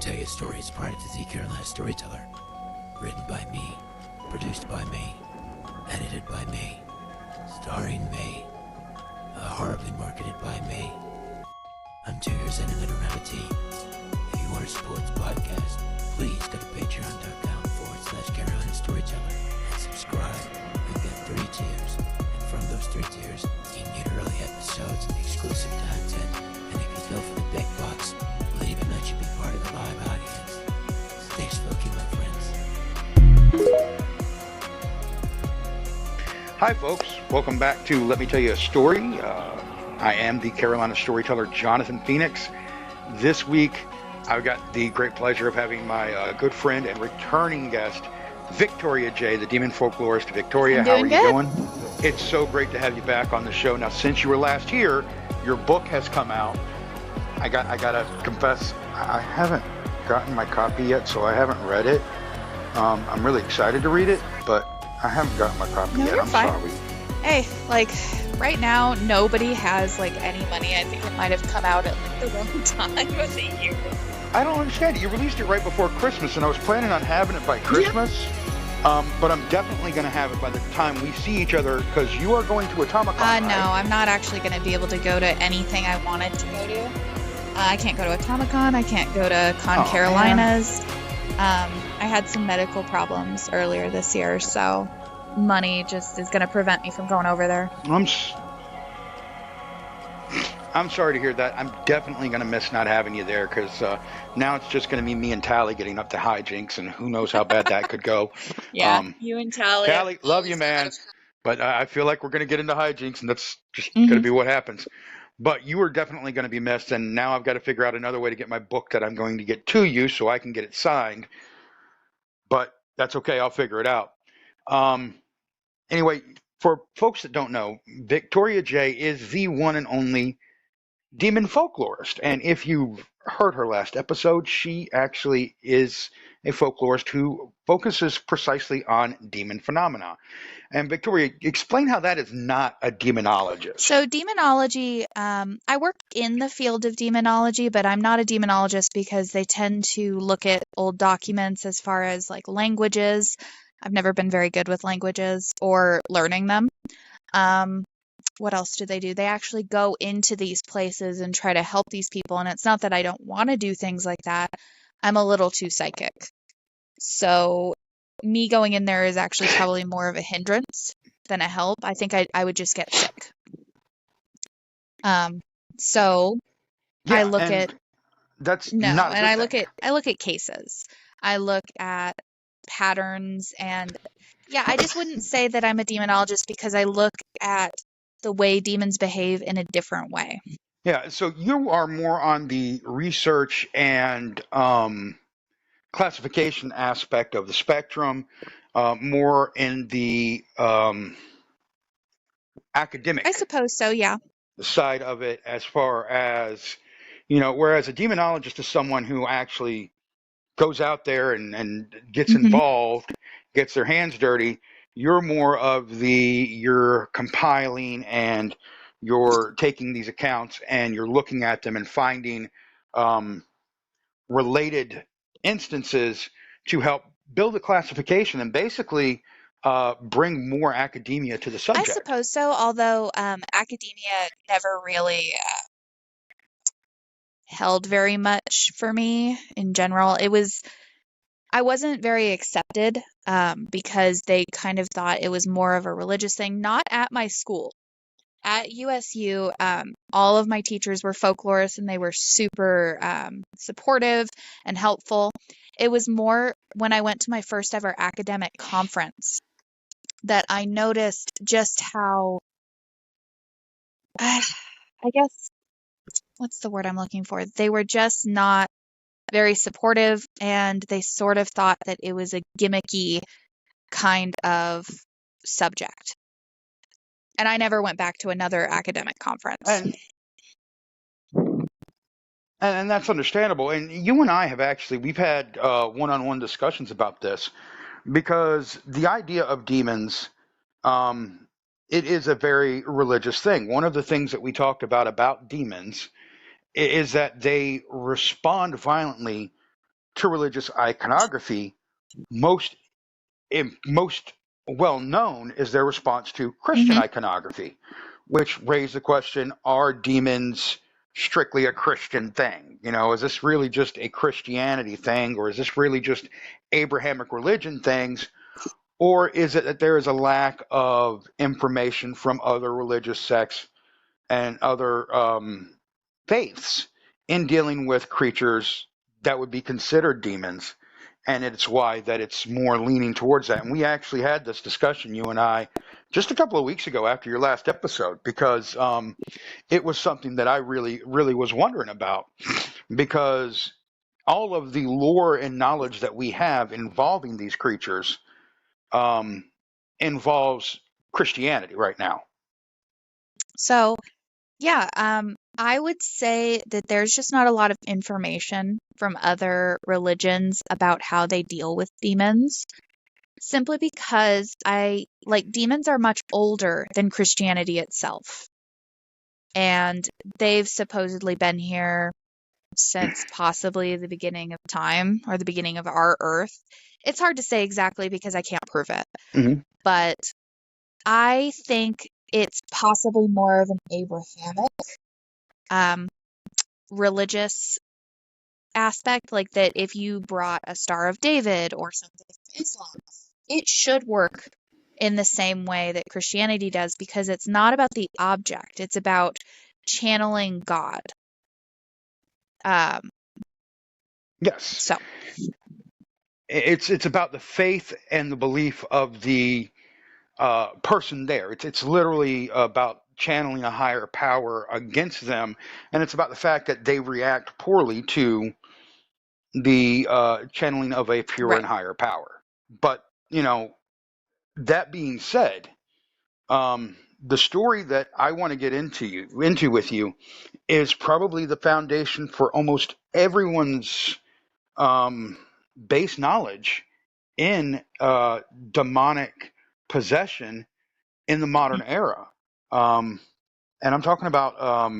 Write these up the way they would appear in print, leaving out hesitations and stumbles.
Tell You a Story is part of the Carolina Storyteller. Written by me, produced by me, edited by me, starring me, horribly marketed by me. I'm 2 years in and I don't have a team. If you want to support this podcast, please go to patreon.com/Carolina Storyteller and subscribe. We've got 3 tiers, and from those 3 tiers, you can get early episodes, exclusive content, and if you go for the big bucks, we'll even let you be part of the live audience. Stay spooky, my friends. Hi folks, welcome back to Let Me Tell You a Story. I am the Carolina Storyteller, Jonathan Phoenix. This week, I've got the great pleasure of having my good friend and returning guest, Victoria Jaye the Demon Folklorist. Victoria, how are you doing? It's so great to have you back on the show. Now, since you were last here, your book has come out. I gotta confess, I haven't gotten my copy yet, so I haven't read it. I'm really excited to read it, but I haven't gotten my copy yet. I'm sorry. Hey, right now, nobody has any money. I think it might have come out at the wrong time of the year. I don't understand. You released it right before Christmas, and I was planning on having it by Christmas. Yep. But I'm definitely going to have it by the time we see each other, because you are going to Atomic-Con, right? No, I'm not actually going to be able to go to anything I wanted to go to. I can't go to Atomic-Con. I can't go to Carolinas. I had some medical problems earlier this year, so money just is going to prevent me from going over there. I'm sorry to hear that. I'm definitely going to miss not having you there, because now it's just going to be me and Tally getting up to hijinks, and who knows how bad that could go. Yeah, you and Tally. Tally, love you, man. But I feel like we're going to get into hijinks, and that's just going to be what happens. But you are definitely going to be missed, and now I've got to figure out another way to get my book that I'm going to get to you so I can get it signed. But that's okay. I'll figure it out. Anyway, for folks that don't know, Victoria Jaye is the one and only demon folklorist. And if you've heard her last episode, she actually is a folklorist who focuses precisely on demon phenomena. And Victoria, explain how that is not a demonologist. So demonology, I work in the field of demonology, but I'm not a demonologist because they tend to look at old documents as far as languages. I've never been very good with languages or learning them. What else do? They actually go into these places and try to help these people. And it's not that I don't want to do things like that. I'm a little too psychic. So me going in there is actually probably more of a hindrance than a help. I think I would just get sick. So I look at that's no, not and I look at cases. I look at patterns, and I just wouldn't say that I'm a demonologist because I look at the way demons behave in a different way. Yeah, so you are more on the research and classification aspect of the spectrum, more in the academic, I suppose so, yeah, side of it, as far as, whereas a demonologist is someone who actually goes out there and gets involved, gets their hands dirty. You're more of you're compiling and you're taking these accounts and you're looking at them and finding related instances to help build a classification and basically bring more academia to the subject. I suppose so, although academia never really held very much for me in general. I wasn't very accepted because they kind of thought it was more of a religious thing. Not at my school. At USU, all of my teachers were folklorists and they were super supportive and helpful. It was more when I went to my first ever academic conference that I noticed just how, I guess, what's the word I'm looking for? They were just not very supportive, and they sort of thought that it was a gimmicky kind of subject. And I never went back to another academic conference. And that's understandable. And you and I we've had one-on-one discussions about this, because the idea of demons, it is a very religious thing. One of the things that we talked about demons is that they respond violently to religious iconography, most well known is their response to Christian Mm-hmm. iconography, which raised the question: are demons strictly a Christian thing? Is this really just a Christianity thing, or is this really just Abrahamic religion things? Or is it that there is a lack of information from other religious sects and other faiths in dealing with creatures that would be considered demons? And it's why that it's more leaning towards that. And we actually had this discussion, you and I, just a couple of weeks ago after your last episode, because it was something that I really, really was wondering about, because all of the lore and knowledge that we have involving these creatures um, involves Christianity right now. So, yeah, I would say that there's just not a lot of information from other religions about how they deal with demons, simply because demons are much older than Christianity itself. And they've supposedly been here since possibly the beginning of time or the beginning of our Earth. It's hard to say exactly because I can't prove it. Mm-hmm. But I think it's possibly more of an Abrahamic religious aspect, like that if you brought a Star of David or something from Islam, it should work in the same way that Christianity does, because it's not about the object, it's about channeling God. Yes. So It's about the faith and the belief of the person there. It's literally about channeling a higher power against them, and it's about the fact that they react poorly to the channeling of a pure right. and higher power. But that being said, the story that I want to get into with you is probably the foundation for almost everyone's base knowledge in demonic possession in the modern era. And I'm talking about,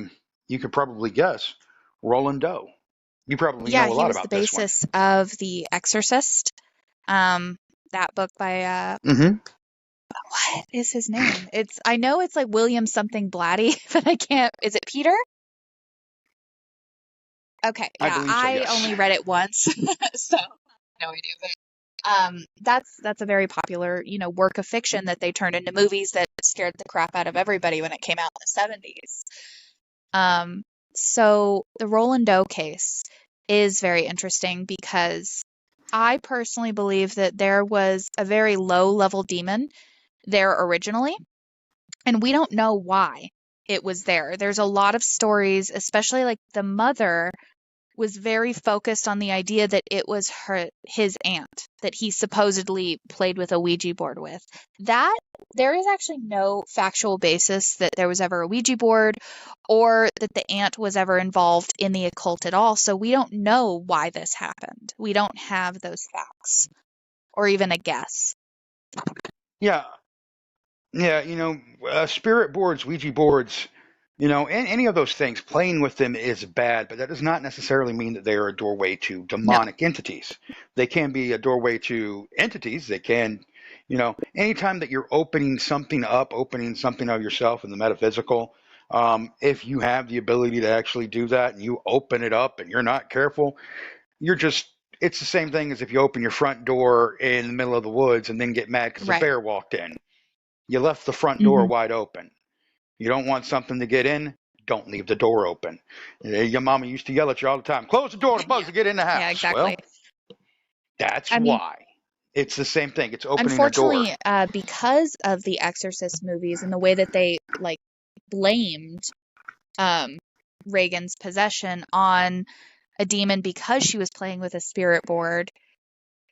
you could probably guess, Roland Doe. You probably Yeah, know a he lot was the about this one. basis of The Exorcist. That book by Mm-hmm. what is his name? I know it's like William something Blatty, but I can't. Is it Peter? Okay, I yeah, believe so, I yes. only read it once, so no idea. But that's a very popular, work of fiction that they turned into movies that scared the crap out of everybody when it came out in the 70s. So the Roland Doe case is very interesting because I personally believe that there was a very low-level demon there originally, and we don't know why it was there. There's a lot of stories, especially like the mother was very focused on the idea that it was his aunt that he supposedly played with a Ouija board with. That there is actually no factual basis that there was ever a Ouija board or that the aunt was ever involved in the occult at all. So we don't know why this happened. We don't have those facts or even a guess. Yeah, yeah, spirit boards, Ouija boards, any of those things, playing with them is bad, but that does not necessarily mean that they are a doorway to No. demonic entities. They can be a doorway to entities. They can, anytime that you're opening something up, opening something of yourself in the metaphysical, if you have the ability to actually do that and you open it up and you're not careful, it's the same thing as if you open your front door in the middle of the woods and then get mad because a Right. bear walked in. You left the front door Mm-hmm. wide open. You don't want something to get in, don't leave the door open. Your mama used to yell at you all the time, close the door, the bugs will get in the house. Yeah, exactly. Well, that's I mean, why. It's the same thing. It's opening a door. unfortunately, because of the Exorcist movies and the way that they blamed Reagan's possession on a demon because she was playing with a spirit board,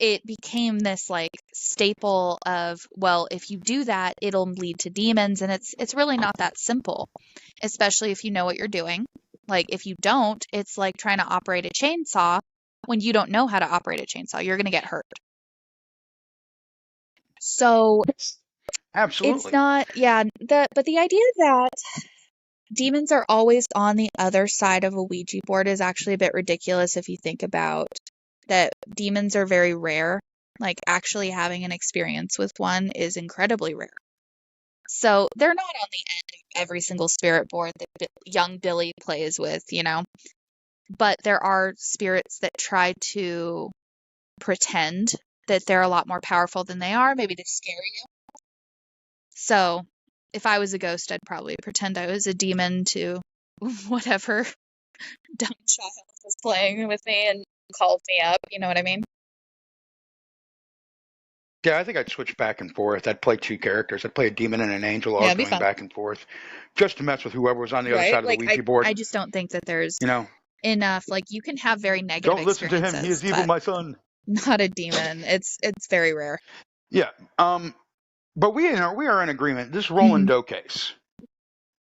it became this staple of, well, if you do that, it'll lead to demons, and it's really not that simple, especially if you know what you're doing. If you don't, it's like trying to operate a chainsaw when you don't know how to operate a chainsaw. You're going to get hurt. So Absolutely. it's not, but the idea that demons are always on the other side of a Ouija board is actually a bit ridiculous if you think about that demons are very rare. Like, actually having an experience with one is incredibly rare. So they're not on the end of every single spirit board that young Billy plays with, you know. But there are spirits that try to pretend that they're a lot more powerful than they are, maybe to scare you. So if I was a ghost, I'd probably pretend I was a demon to whatever dumb child was playing with me and called me up. You know what I mean? Yeah, I think I'd switch back and forth. I'd play two characters. I'd play a demon and an angel, Yeah, all it'd be going fun. back and forth, just to mess with whoever was on the other Right? side of the Like, Ouija board. I just don't think that there's You know, enough. Like, you can have very negative don't listen to him. He experiences, is evil, but my son. not a demon. It's very rare. Yeah. But we are in agreement. This Mhm. Roland Doe case,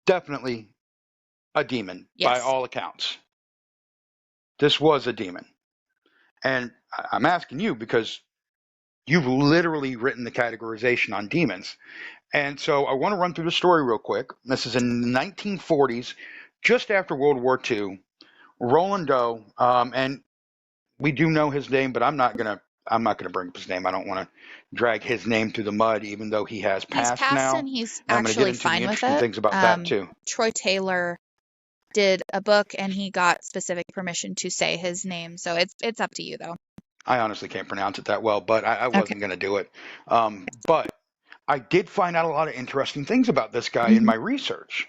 definitely a demon by Yes. all accounts. This was a demon. And I'm asking you because you've literally written the categorization on demons. And so I want to run through the story real quick. This is in the 1940s, just after World War II. Roland Doe, and we do know his name, but I'm not gonna bring up his name. I don't want to drag his name through the mud, even though he has He's passed passed now. and he's And I'm going to get actually into the fine with interesting it. things about that too. Troy Taylor did a book and he got specific permission to say his name. So it's up to you though. I honestly can't pronounce it that well, but I Okay. wasn't going to do it. But I did find out a lot of interesting things about this guy in Mhm. my research.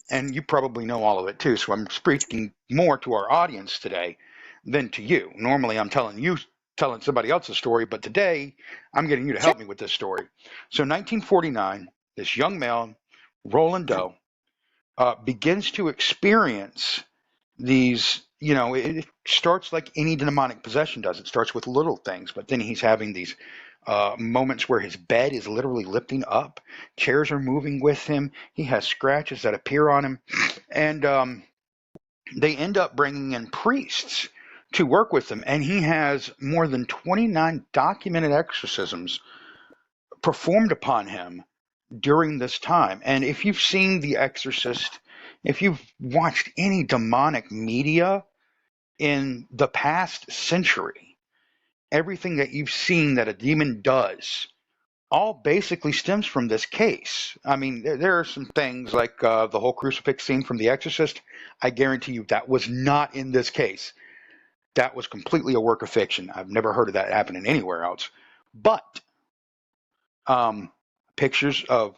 And you probably know all of it too, so I'm speaking more to our audience today than to you. Normally I'm telling somebody else's story, but today I'm getting you to Sure. help me with this story. So 1949, this young male, Roland Doe, begins to experience these, it starts like any demonic possession does. It starts with little things, but then he's having these moments where his bed is literally lifting up, chairs are moving with him, he has scratches that appear on him, and they end up bringing in priests to work with him, and he has more than 29 documented exorcisms performed upon him during this time. And if you've seen The Exorcist, if you've watched any demonic media in the past century, everything that you've seen that a demon does all basically stems from this case. I mean, there are some things like the whole crucifix scene from The Exorcist. I guarantee you that was not in this case. That was completely a work of fiction. I've never heard of that happening anywhere else. But pictures of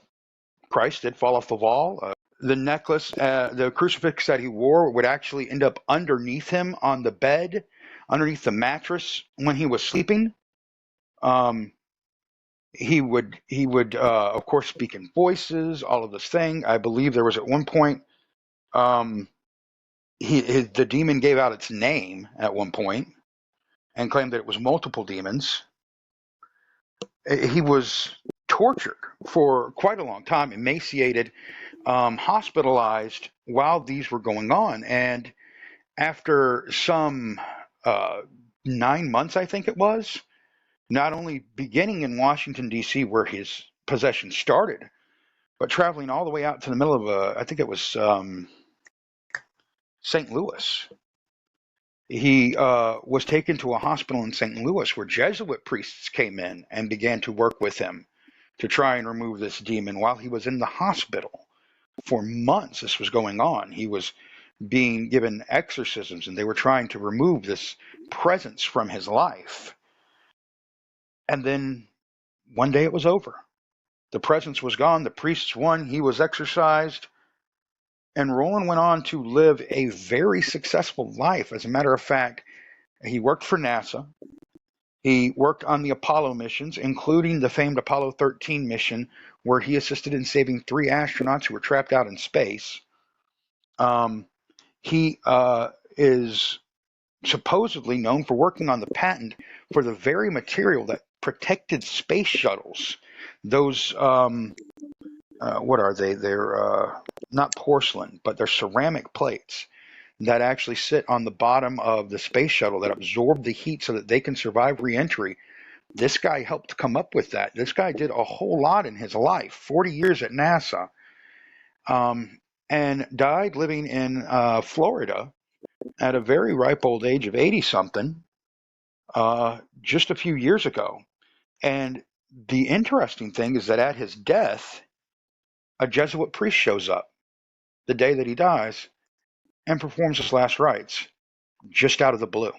Christ did fall off the wall. The necklace, the crucifix that he wore would actually end up underneath him on the bed, underneath the mattress when he was sleeping. Um, he would of course speak in voices, all of this thing. I believe there was at one point um, the demon gave out its name at one point and claimed that it was multiple demons. He was tortured for quite a long time, emaciated, hospitalized while these were going on. And after some 9 months, I think it was, not only beginning in Washington, D.C., where his possession started, but traveling all the way out to the middle of I think it was St. Louis. He was taken to a hospital in St. Louis where Jesuit priests came in and began to work with him to try and remove this demon while he was in the hospital. For months, this was going on. He was being given exorcisms, and they were trying to remove this presence from his life. And then one day it was over. The presence was gone. The priests won. He was exorcised. And Roland went on to live a very successful life. As a matter of fact, he worked for NASA. He worked on the Apollo missions, including the famed Apollo 13 mission, where he assisted in saving 3 astronauts who were trapped out in space. He is supposedly known for working on the patent for the very material that protected space shuttles. Those, what are they? They're not porcelain, but they're ceramic plates that actually sit on the bottom of the space shuttle that absorb the heat so that they can survive reentry. This guy helped come up with that. This guy did a whole lot in his life, 40 years at NASA, and died living in Florida at a very ripe old age of 80 something. just a few years ago. And the interesting thing is that at his death, a Jesuit priest shows up the day that he dies and performs his last rites just out of the blue.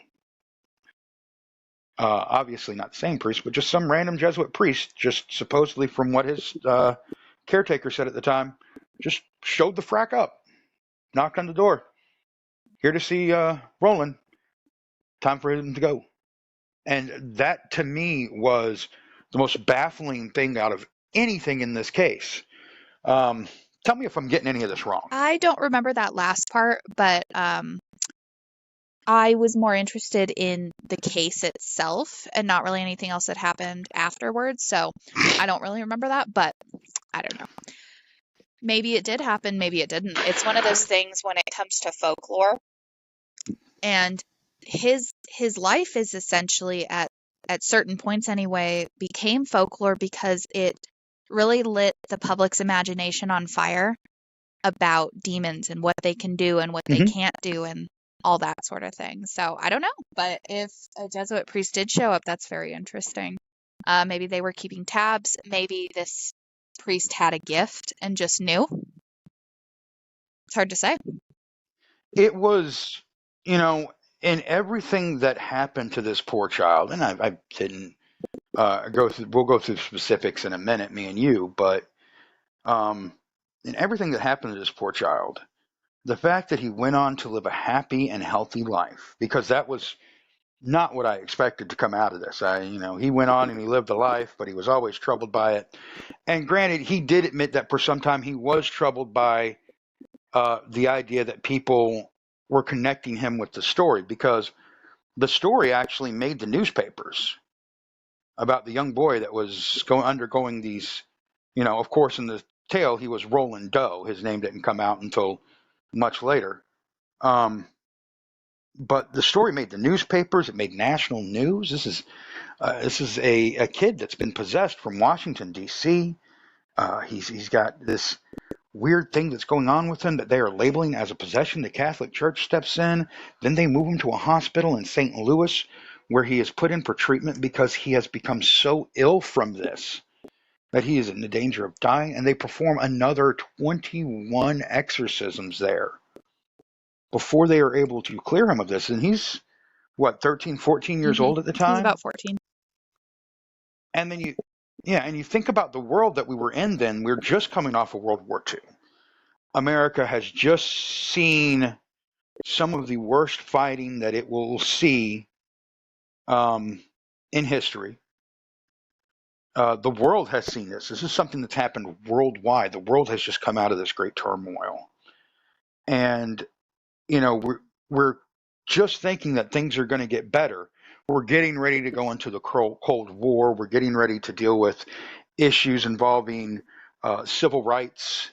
Obviously not the same priest, but just some random Jesuit priest, just supposedly from what his caretaker said at the time, just showed the frack up, knocked on the door. Here to see Roland. Time for him to go. And that to me was the most baffling thing out of anything in this case. Tell me if I'm getting any of this wrong. I don't remember that last part, but I was more interested in the case itself and not really anything else that happened afterwards. So I don't really remember that, but I don't know. Maybe it did happen, maybe it didn't. It's one of those things when it comes to folklore. And his life is essentially at certain points anyway became folklore because it really lit the public's imagination on fire about demons and what they can do and what they can't do and all that sort of thing. So I don't know, but if a Jesuit priest did show up, that's very interesting. Maybe they were keeping tabs. Maybe this priest had a gift and just knew. It's hard to say. It was, in everything that happened to this poor child, and I didn't go through, we'll go through specifics in a minute, me and you, but in everything that happened to this poor child, the fact that he went on to live a happy and healthy life, because that was not what I expected to come out of this. He went on and he lived a life, but he was always troubled by it. And granted, he did admit that for some time he was troubled by the idea that people were connecting him with the story, because the story actually made the newspapers about the young boy that was undergoing these, of course, in the tale, he was Roland Doe. His name didn't come out until much later. But the story made the newspapers. It made national news. This is a kid that's been possessed from Washington, D.C. He's got this weird thing that's going on with him that they are labeling as a possession. The Catholic Church steps in. Then they move him to a hospital in St. Louis where he is put in for treatment because he has become so ill from this that he is in the danger of dying. And they perform another 21 exorcisms there before they are able to clear him of this. And he's, 13, 14 years old at the time? He's about 14. And then you think about the world that we were in then. We're just coming off of World War II. America has just seen some of the worst fighting that it will see in history. The world has seen this. This is something that's happened worldwide. The world has just come out of this great turmoil. And, we're just thinking that things are going to get better. We're getting ready to go into the Cold War. We're getting ready to deal with issues involving civil rights,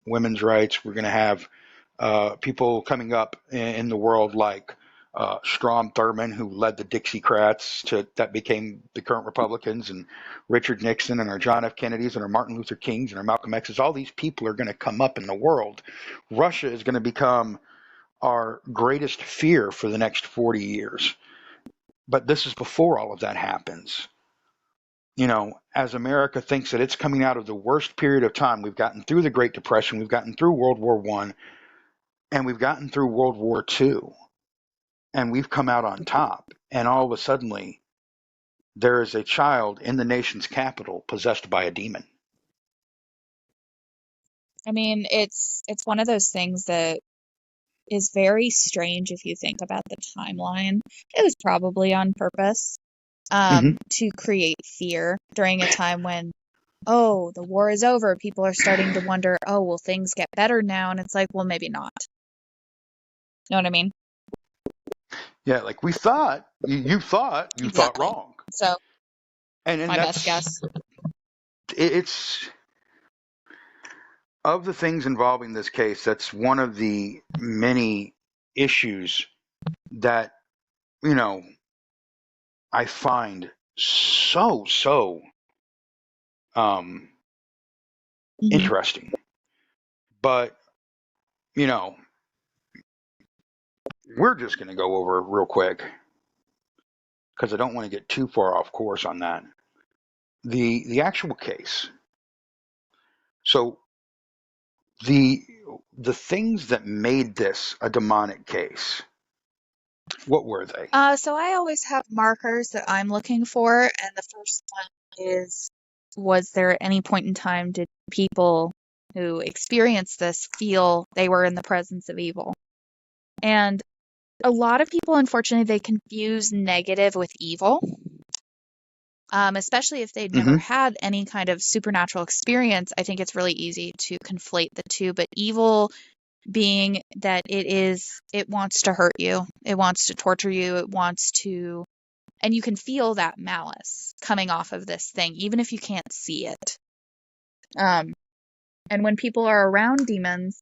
women's rights. We're going to have people coming up in the world like Strom Thurmond, who led the Dixiecrats that became the current Republicans, and Richard Nixon, and our John F. Kennedys, and our Martin Luther Kings, and our Malcolm X's. All these people are going to come up in the world. Russia is going to become our greatest fear for the next 40 years. But this is before all of that happens. As America thinks that it's coming out of the worst period of time, we've gotten through the Great Depression, we've gotten through World War I, and we've gotten through World War II, and we've come out on top. And all of a sudden, there is a child in the nation's capital possessed by a demon. I mean, it's one of those things that is very strange if you think about the timeline. It was probably on purpose to create fear during a time when, the war is over. People are starting to wonder, will things get better now? And it's like, well, maybe not. You know what I mean? Yeah, like we thought. You thought. You thought wrong. So, and my that's best guess. It's of the things involving this case, that's one of the many issues that, I find so interesting. But, we're just going to go over real quick because I don't want to get too far off course on that. The actual case. So the things that made this a demonic case, what were they? So I always have markers that I'm looking for, and the first one is, was there at any point in time did people who experienced this feel they were in the presence of evil? And a lot of people, unfortunately, they confuse negative with evil, especially if they'd never had any kind of supernatural experience. I think it's really easy to conflate the two, but evil being that it wants to hurt you, it wants to torture you, it wants to, and you can feel that malice coming off of this thing, even if you can't see it. And when people are around demons,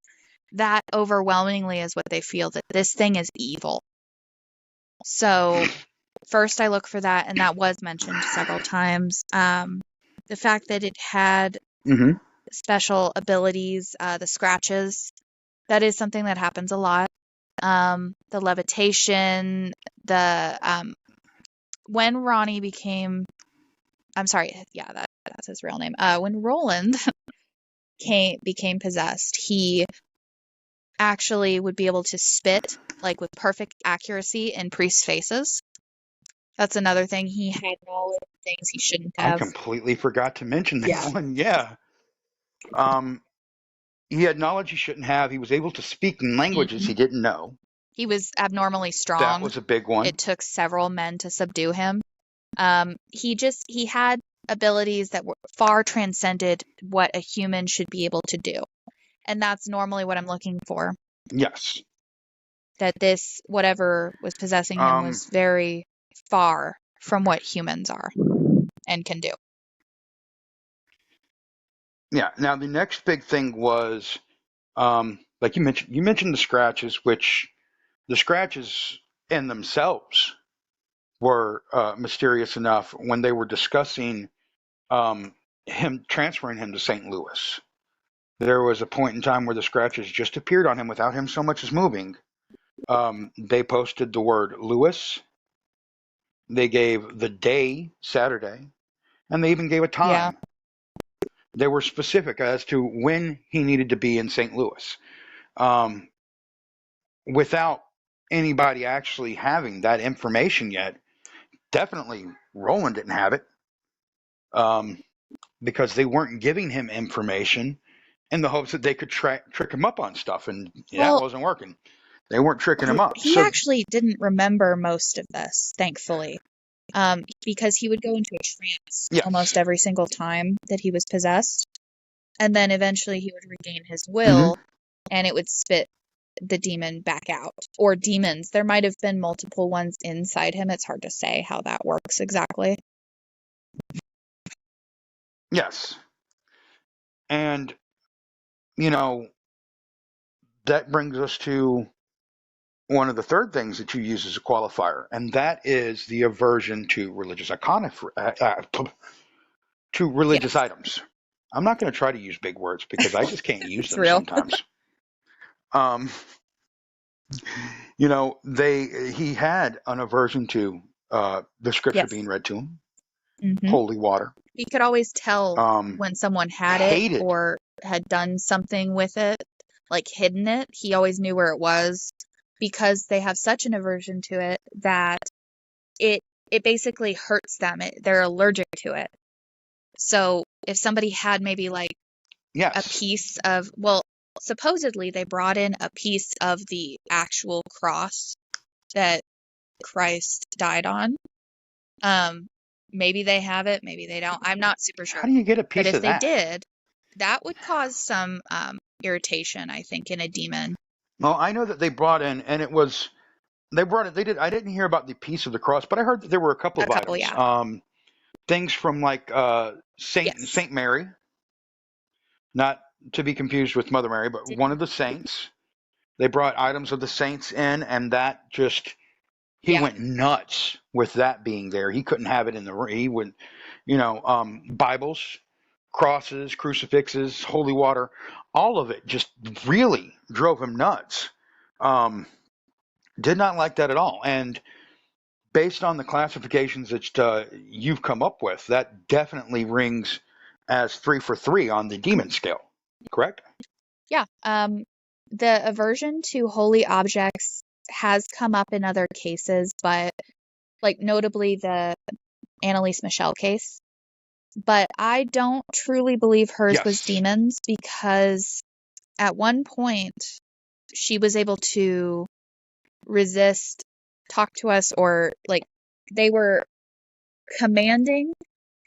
that overwhelmingly is what they feel, that this thing is evil. So first I look for that, and that was mentioned several times. The fact that it had special abilities, the scratches, that is something that happens a lot. The levitation, when Ronnie became, I'm sorry, yeah, that's his real name. When Roland became possessed, he actually would be able to spit like with perfect accuracy in priests' faces. That's another thing. He had knowledge of things he shouldn't have. I completely forgot to mention that one. Yeah. He had knowledge he shouldn't have. He was able to speak in languages he didn't know. He was abnormally strong. That was a big one. It took several men to subdue him. He had abilities that were far transcended what a human should be able to do. And that's normally what I'm looking for. Yes. That this, whatever was possessing him, was very far from what humans are and can do. Yeah. Now, the next big thing was, like you mentioned the scratches, which the scratches in themselves were mysterious enough when they were discussing him transferring him to St. Louis. There was a point in time where the scratches just appeared on him without him so much as moving. They posted the word Louis. They gave the day, Saturday, and they even gave a time. Yeah. They were specific as to when he needed to be in St. Louis. Without anybody actually having that information yet, definitely Roland didn't have it, because they weren't giving him information in the hopes that they could trick him up on stuff, and that wasn't working. They weren't tricking him up. He actually didn't remember most of this, thankfully, because he would go into a trance almost every single time that he was possessed, and then eventually he would regain his will, and it would spit the demon back out. Or demons. There might have been multiple ones inside him. It's hard to say how that works exactly. Yes. And, that brings us to one of the third things that you use as a qualifier, and that is the aversion to religious items. I'm not going to try to use big words because I just can't use them sometimes. He had an aversion to the scripture being read to him, holy water. He could always tell when someone had it or had done something with it, like hidden it. He always knew where it was, because they have such an aversion to it that it basically hurts them. They're allergic to it. So if somebody had maybe like a piece of, supposedly they brought in a piece of the actual cross that Christ died on. Maybe they have it, maybe they don't. I'm not super sure. How do you get a piece of that? But if they did, that would cause some irritation, I think, in a demon. Well, I know that they brought in, and it was, they brought it, they did, I didn't hear about the piece of the cross, but I heard that there were a couple of items. Yeah. Things from like Saint Mary, not to be confused with Mother Mary, but one of the saints. They brought items of the saints in, and that just, he went nuts with that being there. He couldn't have it in the, he would, Bibles, crosses, crucifixes, holy water, all of it just really drove him nuts. Did not like that at all. And based on the classifications that you've come up with, that definitely rings as 3 for 3 on the demon scale, correct? Yeah. The aversion to holy objects has come up in other cases, but like notably the Annalise Michelle case. But I don't truly believe hers was Yes. demons, because at one point she was able to resist, talk to us, or like they were commanding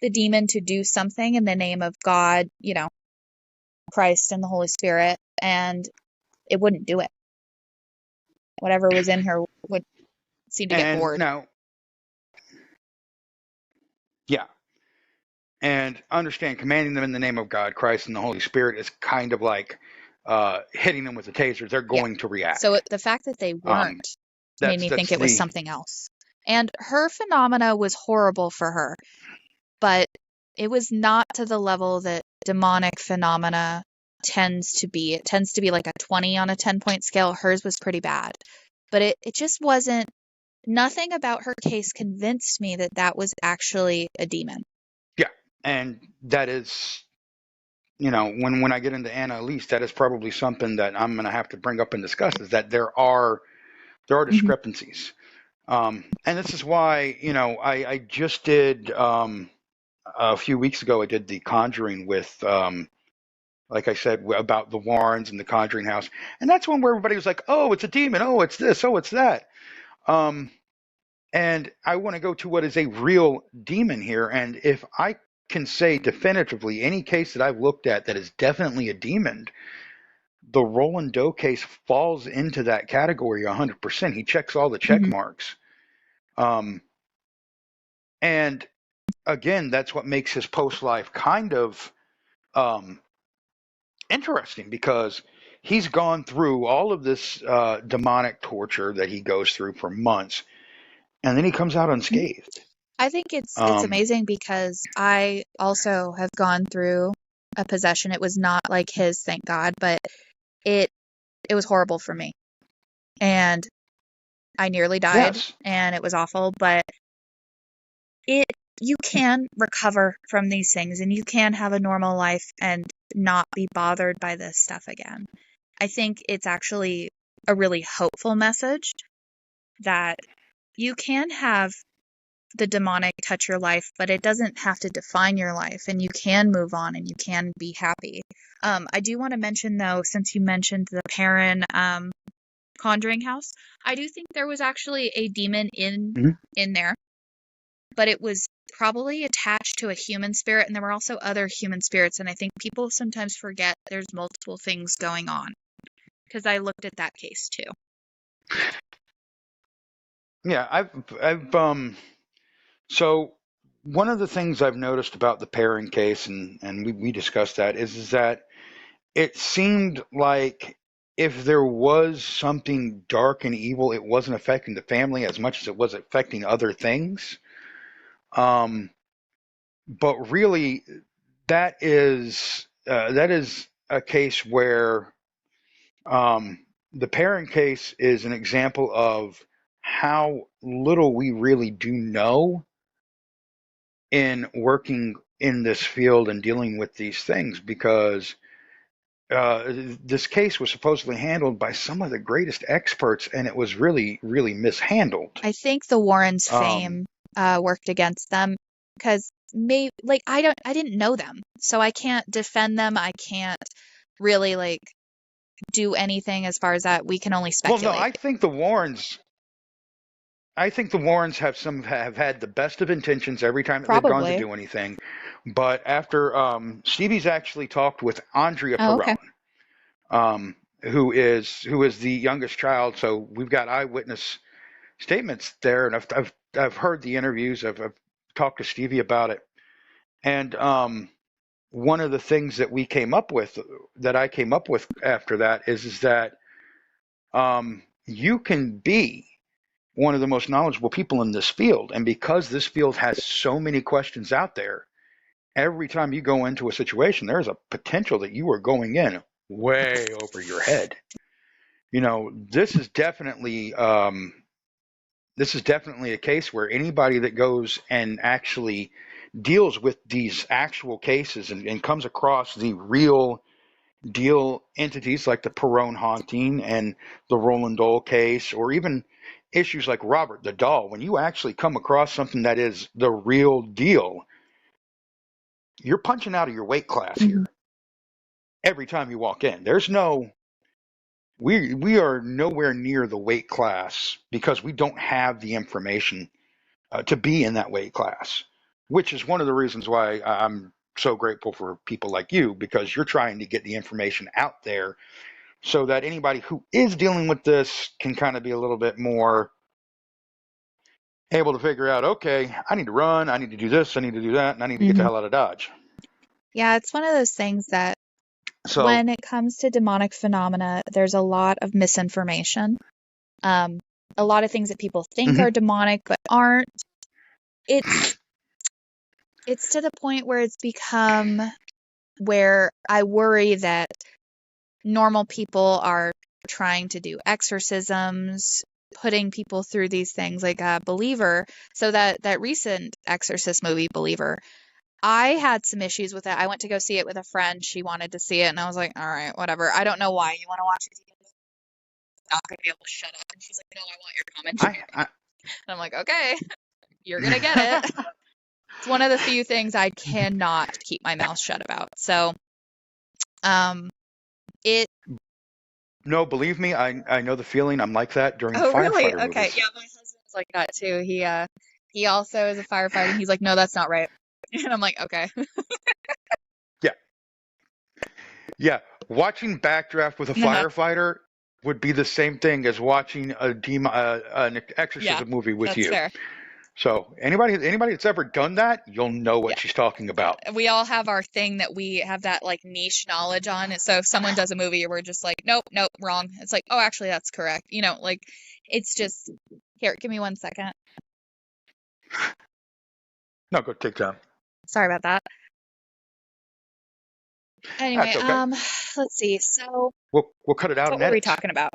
the demon to do something in the name of God, Christ and the Holy Spirit, and it wouldn't do it. Whatever was in her would seem to get And bored. now, yeah. And understand, commanding them in the name of God, Christ, and the Holy Spirit is kind of like hitting them with a taser. They're Yeah. going to react. So the fact that they weren't made me think it was something else. And her phenomena was horrible for her, but it was not to the level that demonic phenomena tends to be. It tends to be like a 20 on a 10-point scale. Hers was pretty bad, but it just wasn't. Nothing about her case convinced me that that was actually a demon. Yeah, and that is, when I get into Annalise, that is probably something that I'm going to have to bring up and discuss, is that there are discrepancies. And this is why, I just did, a few weeks ago, I did The Conjuring with, like I said, about the Warrens and the Conjuring house. And that's one where everybody was like, oh, it's a demon. Oh, it's this. Oh, it's that. And I want to go to what is a real demon here. And if I can say definitively any case that I've looked at that is definitely a demon, the Roland Doe case falls into that category 100%. He checks all the check marks. And again, that's what makes his post-life kind of interesting, because he's gone through all of this demonic torture that he goes through for months, and then he comes out unscathed. I think it's amazing, because I also have gone through a possession. It was not like his, thank God, but it was horrible for me. And I nearly died, and it was awful, but you can recover from these things, and you can have a normal life and not be bothered by this stuff again. I think it's actually a really hopeful message that you can have the demonic touch your life, but it doesn't have to define your life, and you can move on and you can be happy. I do want to mention, though, since you mentioned the Perrin Conjuring house, I do think there was actually a demon in there, but it was probably attached to a human spirit, and there were also other human spirits, and I think people sometimes forget there's multiple things going on, because I looked at that case too. Yeah, so one of the things I've noticed about the Perrin case, and we discussed that, is that it seemed like if there was something dark and evil, it wasn't affecting the family as much as it was affecting other things. But really, that is a case where the Perrin case is an example of how little we really do know in working in this field and dealing with these things, because this case was supposedly handled by some of the greatest experts, and it was really, really mishandled. I think the Warrens' fame worked against them, because I didn't know them, so I can't defend them. I can't really do anything as far as that. We can only speculate. Well, no, I think the Warrens have had the best of intentions every time that they've gone to do anything. But after Stevie's actually talked with Andrea Perron, who is the youngest child, so we've got eyewitness statements there, and I've heard the interviews. I've talked to Stevie about it, and one of the things that I came up with after that is that you can be one of the most knowledgeable people in this field, and because this field has so many questions out there, every time you go into a situation, there's a potential that you are going in way over your head. This is definitely this is definitely a case where anybody that goes and actually deals with these actual cases and comes across the real deal entities like the Perone haunting and the Roland case, or even issues like Robert the Doll, when you actually come across something that is the real deal, you're punching out of your weight class Mhm. here every time you walk in. There's no we are nowhere near the weight class because we don't have the information to be in that weight class, which is one of the reasons why I'm so grateful for people like you, because you're trying to get the information out there so that anybody who is dealing with this can kind of be a little bit more able to figure out, okay, I need to run, I need to do this, I need to do that, and I need to get the Mhm. hell out of Dodge. Yeah, it's one of those things that So, when it comes to demonic phenomena, there's a lot of misinformation. Um, a lot of things that people think mhm. are demonic but aren't. It's it's to the point where it's become where I worry that normal people are trying to do exorcisms, putting people through these things like a Believer. So that recent Exorcist movie, Believer, I had some issues with it. I went to go see it with a friend. She wanted to see it, and I was like, all right, whatever. I don't know why you want to watch it. I'm not going to be able to shut up. And she's like, no, I want your commentary. I And I'm like, okay, you're going to get it. It's one of the few things I cannot keep my mouth shut about. So, it. no, believe me, I know the feeling. I'm like that during Oh, really? firefighter Okay. movies. Yeah, my husband's like that too. He also is a firefighter, and he's like, no, that's not right. And I'm like, okay. Yeah, yeah. Watching Backdraft with a Uh-huh. firefighter would be the same thing as watching an Yeah, exorcism movie with that's you. fair. So anybody that's ever done that, you'll know Yeah. what she's talking about. We all have our thing that we have that like niche knowledge on. So if someone does a movie, we're just like, nope, nope, wrong. It's like, oh, actually, that's correct. Like it's just here. Give me 1 second. No, go take time. Sorry about that. Anyway, That's okay. let's see. So We'll cut it out what in were we edits. talking about?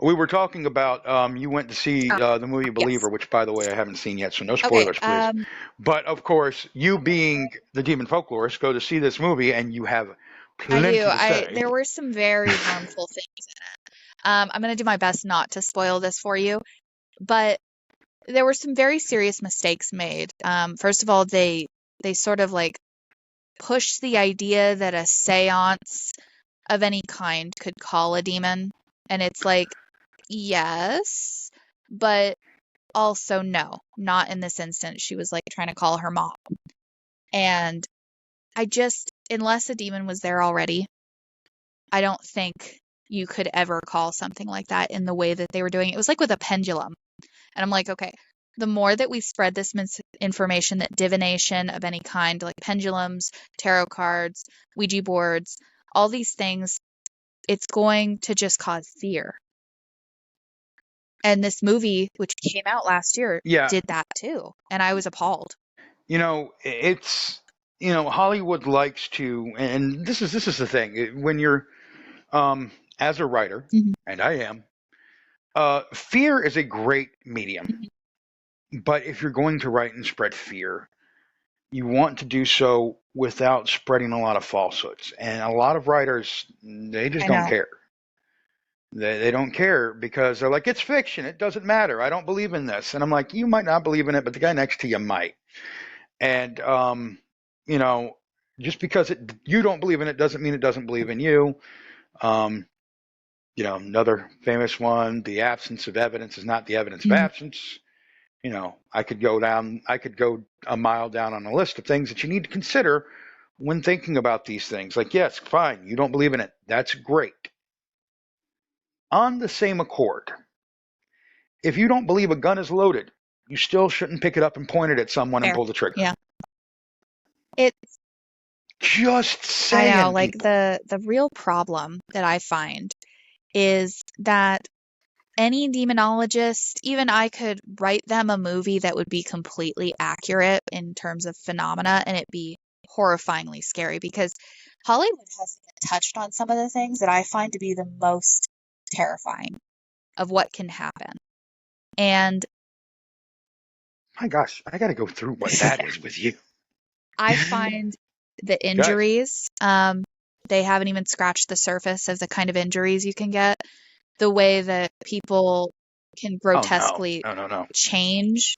We were talking about you went to see the movie Yes. Believer, which by the way I haven't seen yet, so no Okay. spoilers, please. But of course, you being the demon folklorist, go to see this movie and you have I plenty do. to say. There were some very harmful things in it. I'm going to do my best not to spoil this for you, but there were some very serious mistakes made. First of all, they sort of like pushed the idea that a seance of any kind could call a demon, and it's like, yes, but also no, not in this instance. She was like trying to call her mom, and unless a demon was there already, I don't think you could ever call something like that in the way that they were doing it. It was like with a pendulum. And I'm like, okay, the more that we spread this misinformation that divination of any kind, like pendulums, tarot cards, Ouija boards, all these things, it's going to just cause fear. And this movie, which came out last year, Yeah, did that too. And I was appalled. it's Hollywood likes to, and this is the thing when you're as a writer, Mhm. and I am. Fear is a great medium, Mhm. but if you're going to write and spread fear, you want to do so without spreading a lot of falsehoods. And a lot of writers, they just I don't know. care. They don't care because they're like, it's fiction. It doesn't matter. I don't believe in this. And I'm like, you might not believe in it, but the guy next to you might. And, you know, just because you don't believe in it doesn't mean it doesn't believe in you. Um, another famous one, the absence of evidence is not the evidence of Mhm. absence. I could go a mile down on a list of things that you need to consider when thinking about these things. Like, yes, fine, you don't believe in it. That's great. On the same accord, if you don't believe a gun is loaded, you still shouldn't pick it up and point it at someone and Fair. pull the trigger. Yeah. It Just I know, saying, like people. the real problem that I find is that any demonologist, even I could write them a movie that would be completely accurate in terms of phenomena and it be horrifyingly scary because Hollywood hasn't touched on some of the things that I find to be the most terrifying. of what can happen. And My gosh, I got to go through what that is with you. I find the injuries, they haven't even scratched the surface of the kind of injuries you can get. The way that people can grotesquely No. change,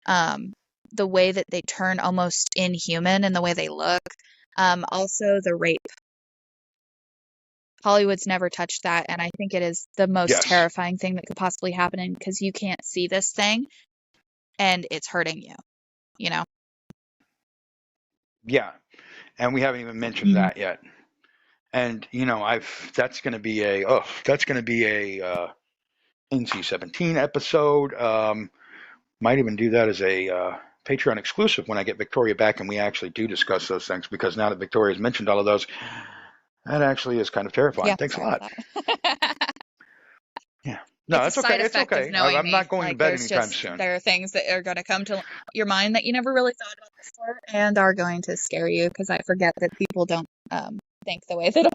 the way that they turn almost inhuman in the way they look. Also the rape. Hollywood's never touched that, and I think it is the most Yes. terrifying thing that could possibly happen because you can't see this thing and it's hurting you, you know? Yeah. And we haven't even mentioned that yet. And that's going to be a NC-17 episode. Might even do that as a Patreon exclusive when I get Victoria back and we actually do discuss those things, because now that Victoria's mentioned all of those, that actually is kind of terrifying. Yeah, Thanks a sorry lot. about that. Yeah. No, It's that's a side okay. It's effect okay. of knowing I'm me. not going to Like, bed there's anytime just soon. there are things that are going to come to your mind that you never really thought about before and are going to scare you because I forget that people don't think the way that I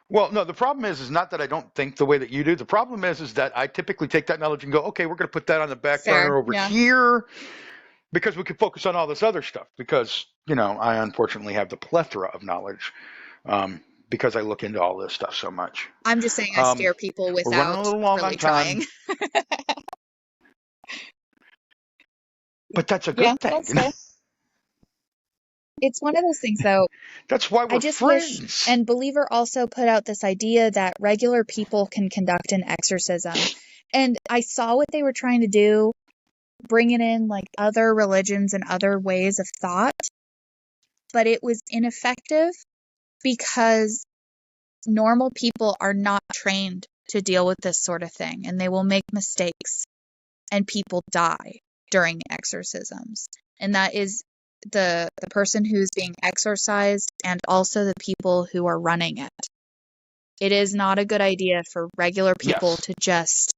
Well, no, the problem is not that I don't think the way that you do. The problem is that I typically take that knowledge and go, okay, we're going to put that on the back fair. burner over Yeah. here because we can focus on all this other stuff. Because, I unfortunately have the plethora of knowledge because I look into all this stuff so much. I'm just saying I scare people We're running without a little long really on time. trying. But that's a Yeah, good thing. that's fair. It's one of those things, though. That's why we're I just friends. wish, and Believer also put out this idea that regular people can conduct an exorcism. And I saw what they were trying to do, bringing in like other religions and other ways of thought, but it was ineffective because normal people are not trained to deal with this sort of thing, and they will make mistakes, and people die during exorcisms. And that is the person who's being exorcised and also the people who are running it. It is not a good idea for regular people to just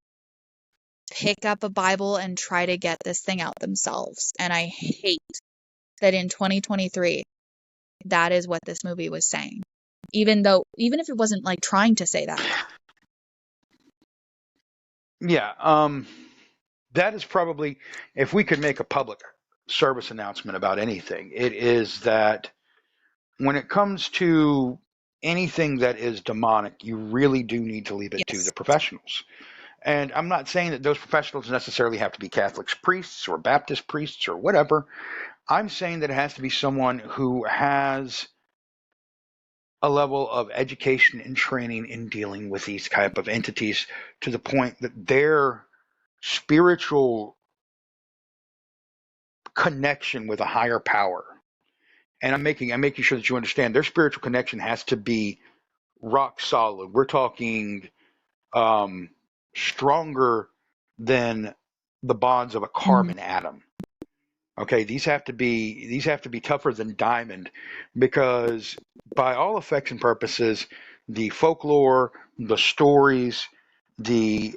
pick up a Bible and try to get this thing out themselves. And I hate that in 2023, that is what this movie was saying. Even if it wasn't like trying to say that. Yeah, that is probably, if we could make a public service announcement about anything, it is that when it comes to anything that is demonic, you really do need to leave it to the professionals. And I'm not saying that those professionals necessarily have to be Catholic priests or Baptist priests or whatever. I'm saying that it has to be someone who has a level of education and training in dealing with these type of entities, to the point that their spiritual connection with a higher power, and I'm making sure that you understand, their spiritual connection has to be rock solid. We're talking stronger than the bonds of a carbon atom. Okay, these have to be tougher than diamond, because by all effects and purposes, the folklore, the stories, the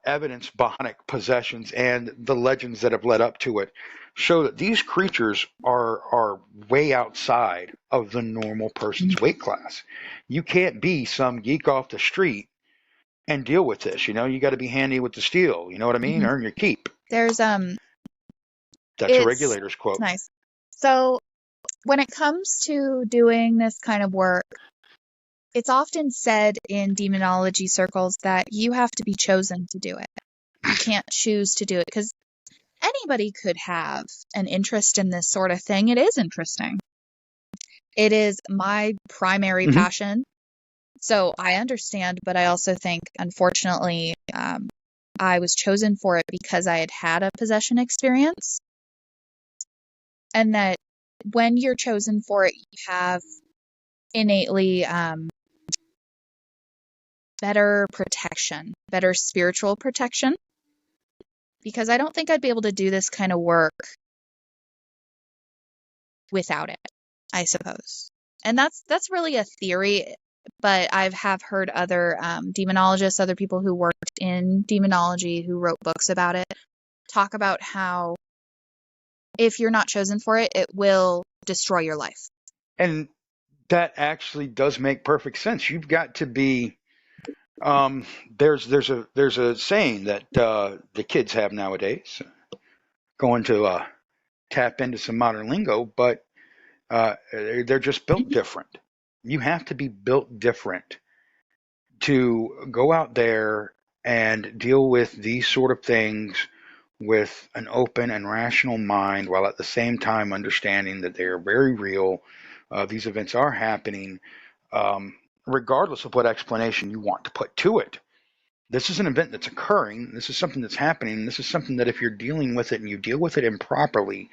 evidence behind possessions, and the legends that have led up to it show that these creatures are way outside of the normal person's weight class. You can't be some geek off the street and deal with this. You got to be handy with the steel. You know what I mean? Earn your keep. There's That's a regulator's quote. Nice. So when it comes to doing this kind of work, it's often said in demonology circles that you have to be chosen to do it. You can't choose to do it because anybody could have an interest in this sort of thing. It is interesting. It is my primary passion. So I understand, but I also think, unfortunately, I was chosen for it because I had had a possession experience. And that when you're chosen for it, you have innately better protection, better spiritual protection. Because I don't think I'd be able to do this kind of work without it, I suppose. And that's really a theory, but I have heard other demonologists, other people who worked in demonology, who wrote books about it, talk about how if you're not chosen for it, it will destroy your life. And that actually does make perfect sense. You've got to be There's a saying that the kids have nowadays, going to tap into some modern lingo, but they're just built Mhm. different. You have to be built different to go out there and deal with these sort of things with an open and rational mind, while at the same time understanding that they are very real. These events are happening, um, regardless of what explanation you want to put to it. This is an event that's occurring. This is something that's happening. This is something that if you're dealing with it and you deal with it improperly,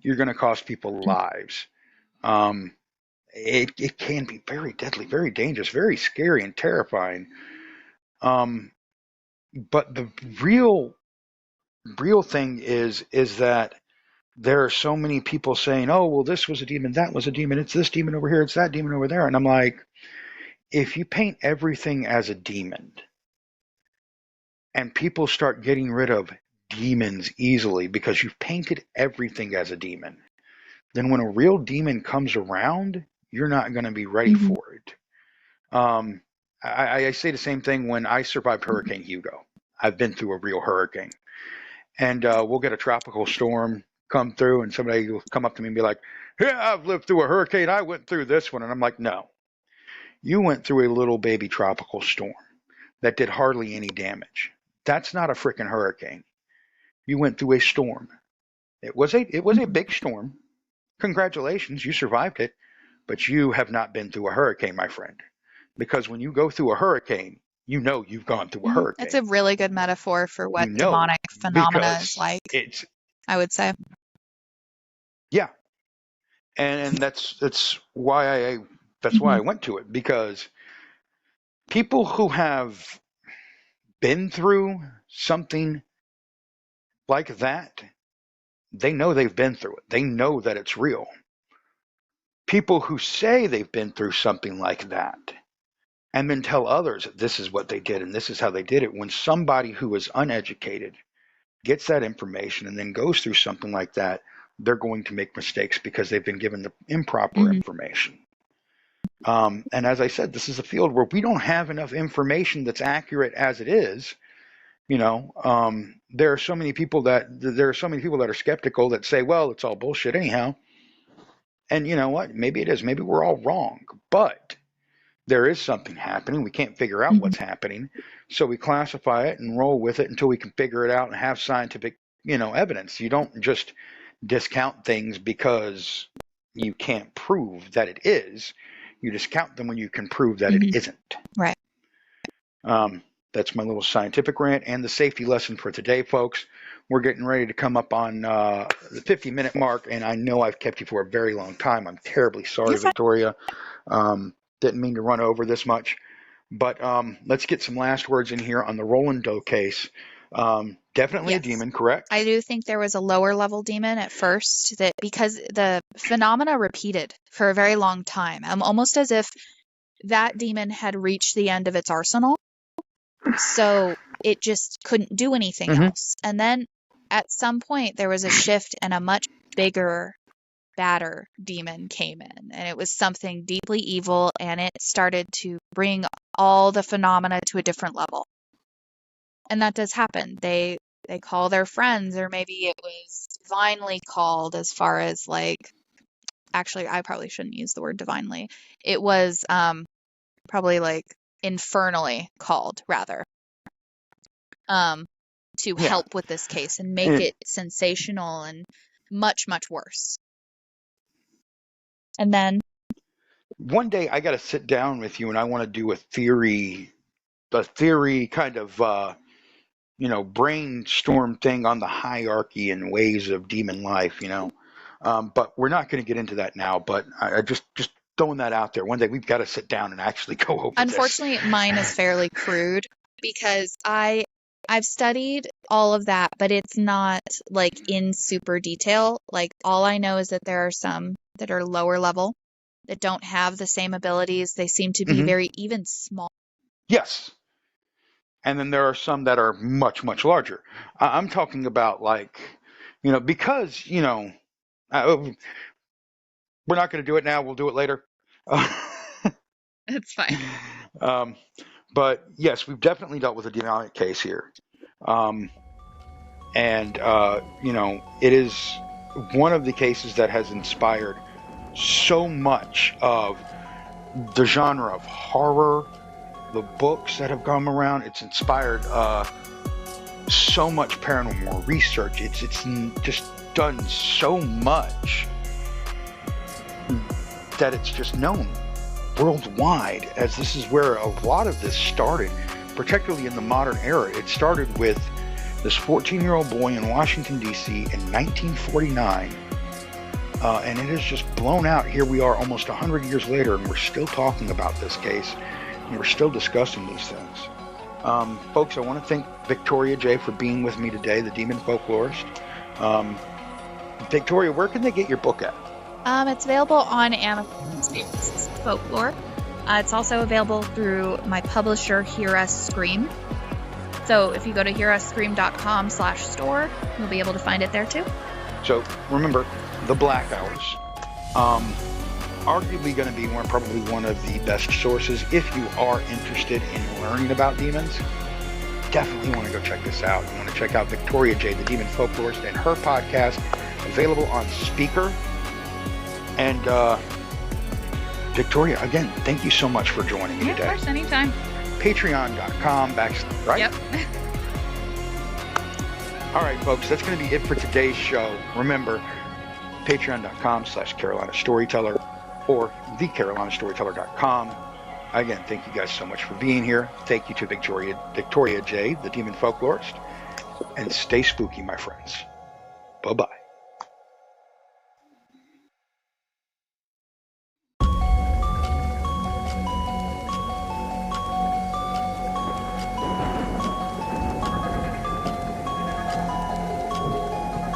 you're going to cost people lives. Um, it can be very deadly, very dangerous, very scary and terrifying. Um, but the real thing is that there are so many people saying, "Oh, well, this was a demon, that was a demon, it's this demon over here, it's that demon over there," and I'm like, if you paint everything as a demon, and people start getting rid of demons easily because you've painted everything as a demon, then when a real demon comes around, you're not going to be ready Mhm. for it. Um, I say the same thing when I survived Hurricane Hugo. I've been through a real hurricane. And we'll get a tropical storm come through, and somebody will come up to me and be like, "Yeah, I've lived through a hurricane. I went through this one." And I'm like, "No, you went through a little baby tropical storm that did hardly any damage. That's not a freaking hurricane. You went through a storm. It was a Mhm. big storm. Congratulations, you survived it, but you have not been through a hurricane, my friend. Because when you go through a hurricane, you know you've gone through a Mhm. It's a hurricane. really good metaphor for You what know demonic phenomena is because like, it's I would say. yeah, and that's why Mhm. I went to it, because people who have been through something like that, they know they've been through it. They know that it's real. People who say they've been through something like that and then tell others that this is what they did and this is how they did it, when somebody who is uneducated gets that information and then goes through something like that, they're going to make mistakes because they've been given the improper Mhm. information. And as I said, this is a field where we don't have enough information that's accurate as it is. There are so many people that are skeptical that say, "Well, it's all bullshit anyhow." And you know what? Maybe it is. Maybe we're all wrong. But there is something happening. We can't figure out Mhm. what's happening, so we classify it and roll with it until we can figure it out and have scientific, evidence. You don't just discount things because you can't prove that it is. You discount them when you can prove that it Mhm. isn't. Right. That's my little scientific rant and the safety lesson for today, folks. We're getting ready to come up on the 50-minute mark, and I know I've kept you for a very long time. I'm terribly sorry, You're fine. Victoria. Didn't mean to run over this much. But let's get some last words in here on the Roland case. Definitely a Yes. demon, correct? I do think there was a lower level demon at first, that because the phenomena repeated for a very long time, almost as if that demon had reached the end of its arsenal. So it just couldn't do anything Mm-hmm. else. And then at some point, there was a shift and a much bigger, badder demon came in. And it was something deeply evil, and it started to bring all the phenomena to a different level. And that does happen. They call their friends, or maybe it was divinely called, as far as like, actually, I probably shouldn't use the word divinely. It was probably like infernally called, rather, um, to Yeah. help with this case and make And it sensational and much, much worse. And then, one day I got to sit down with you, and I want to do a theory kind of brainstorm thing on the hierarchy and ways of demon life. But we're not going to get into that now. But I just throwing that out there. One day we've got to sit down and actually go over this. unfortunately, mine is fairly crude because I've studied all of that, but it's not like in super detail. Like, all I know is that there are some that are lower level that don't have the same abilities. They seem to be Hmm. very even small. Yes. And then there are some that are much, much larger. I'm talking about, like, because, uh, we're not going to do it now. We'll do it later. It's fine. um, But yes, we've definitely dealt with a demonic case here. It is one of the cases that has inspired so much of the genre of horror, the books that have come around. It's inspired so much paranormal research. It's just done so much that it's just known worldwide, as this is where a lot of this started, particularly in the modern era. It started with this 14-year-old boy in Washington, D.C. in 1949, and it has just blown out. Here we are almost 100 years later, and we're still talking about this case, and we're still discussing these things. Folks, I want to thank Victoria Jaye for being with me today, the Demon Folklorist. Victoria, where can they get your book at? It's available on Amazon Folklore. It's also available through my publisher, Hear Us Scream. So if you go to hearuscream.com/store, you'll be able to find it there too. So remember, the Black Hours. Arguably going to be probably one of the best sources if you are interested in learning about demons. Definitely want to go check this out. You want to check out Victoria Jaye, the Demon Folklorist, and her podcast, available on Speaker. And Victoria, again, thank you so much for joining me today. Of course, anytime. Patreon.com, right? Yep. All right, folks, that's going to be it for today's show. Remember, patreon.com/Carolina Storyteller or thecarolinastoryteller.com. Again, thank you guys so much for being here. Thank you to Victoria Jaye, the Demon Folklorist. And stay spooky, my friends. Bye-bye.